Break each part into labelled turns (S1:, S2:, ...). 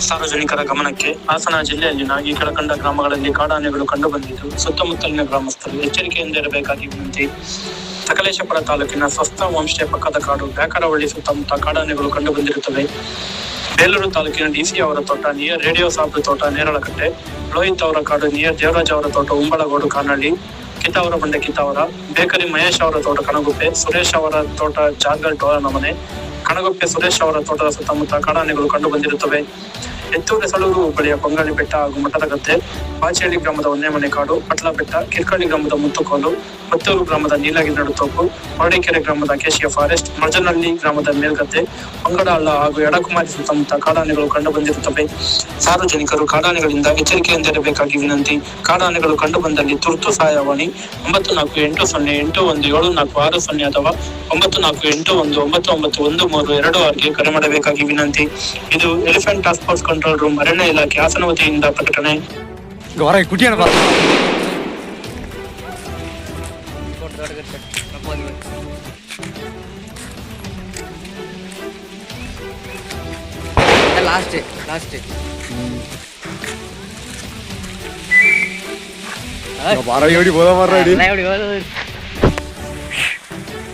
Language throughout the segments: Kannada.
S1: ಸಾರ್ವಜನಿಕರ ಗಮನಕ್ಕೆ ಹಾಸನ ಜಿಲ್ಲೆಯಲ್ಲಿನ ಈ ಕೆಳಕಂಡ ಗ್ರಾಮಗಳಲ್ಲಿ ಕಾಡಾನೆಗಳು ಕಂಡುಬಂದಿದ್ದು ಸುತ್ತಮುತ್ತಲಿನ ಗ್ರಾಮಸ್ಥರು ಎಚ್ಚರಿಕೆಯಿಂದ ಇರಬೇಕಾಗಿ ವಿನಂತಿ. ಸಕಲೇಶಪುರ ತಾಲೂಕಿನ ಸ್ವಸ್ಥ ಹೋಂಸ್ಟೇ ಪಕ್ಕದ ಕಾಡು ಬ್ಯಾಕರವಳ್ಳಿ ಸುತ್ತಮುತ್ತ ಕಾಡಾನೆಗಳು ಕಂಡುಬಂದಿರುತ್ತವೆ. ಬೇಲೂರು ತಾಲೂಕಿನ ಡಿಸಿ ಅವರ ತೋಟ ನಿಯರ್ ರೇಡಿಯೋ ಸಾಬ್ರು ತೋಟ ನೇರಳಕಟ್ಟೆ, ಲೋಹಿತ್ ಅವರ ಕಾಡು ನಿಯರ್ ದೇವರಾಜ್ ಅವರ ತೋಟ ಉಂಬಳಗೋಡು ಕಾನಹಳ್ಳಿ, ಕಿತ್ತಾವರ ಬಂಡೆ ಕಿತ್ತಾವರ, ಬೇಕರಿ ಮಹೇಶ್ ಅವರ ತೋಟ ಕಣಗುಪ್ಪೆ, ಸುರೇಶ್ ಅವರ ತೋಟ ಜಾರ್ಗಲ್ ಟೋಲನ ಮನೆ, ಕಣಗುಪ್ಪೆ ಸುರೇಶ್ ಅವರ ತೋಟದ ಸುತ್ತಮುತ್ತ ಕಾಡಾನೆಗಳು ಕಂಡು ಬಂದಿರುತ್ತವೆ. ಎತ್ತೂರು ಸಳೂರು ಹೋಬಳಿಯ ಪೊಂಗಳಿ ಬೆಟ್ಟ ಹಾಗೂ ಮಠದ ಗದ್ದೆ, ಬಾಚೇಳಿ ಗ್ರಾಮದ ಒಂದೇಮನೆ ಕಾಡು, ಪಟ್ಲ ಬೆಟ್ಟ, ಕಿರ್ಕಳ್ಳಿ ಗ್ರಾಮದ ಮುತ್ತುಕೋಲು, ಮತ್ತೂರು ಗ್ರಾಮದ ನೀಲಗಿರಿ ನಡುತೋಪು, ಹೊರಡೇಕೆರೆ ಗ್ರಾಮದ ಅಕೇಶಿಯಾ ಫಾರೆಸ್ಟ್, ಮರ್ಜನಹಳ್ಳಿ ಗ್ರಾಮದ ಮೇಲ್ಗದ್ದೆ, ಪಂಗಡ ಹಳ್ಳ ಹಾಗೂ ಎಡಕುಮಾರಿ ಸುತ್ತಮುತ್ತ ಕಾಡಾನೆಗಳು ಕಂಡು ಬಂದಿರುತ್ತವೆ. ಸಾರ್ವಜನಿಕರು ಕಾಡಾನೆಗಳಿಂದ ಎಚ್ಚರಿಕೆಯಿಂದ ಇರಬೇಕಾಗಿ ವಿನಂತಿ. ಕಾಡಾನೆಗಳು ಕಂಡು ಬಂದಲ್ಲಿ ತುರ್ತು ಸಹಾಯವಾಣಿ 9480817460 ಅಥವಾ 9481991326ಗೆ ಕರೆ ಮಾಡಬೇಕಾಗಿ ವಿನಂತಿ. ಇದು elephant task force control room, ಅರಣ್ಯ ಇಲಾಖೆ ಹಾಸನ ವತಿಯಿಂದ ಪ್ರಕಟಣೆ.
S2: ಲಾಸ್ಟ್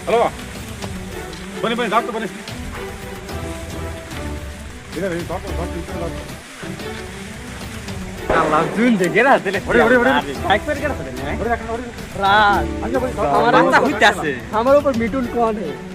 S3: ಹಲೋ ಬನ್ನಿ ಡಾಕ್ಟರ್ ಬನ್ನಿ.
S2: हमारे ऊपर मिटुन कौन है?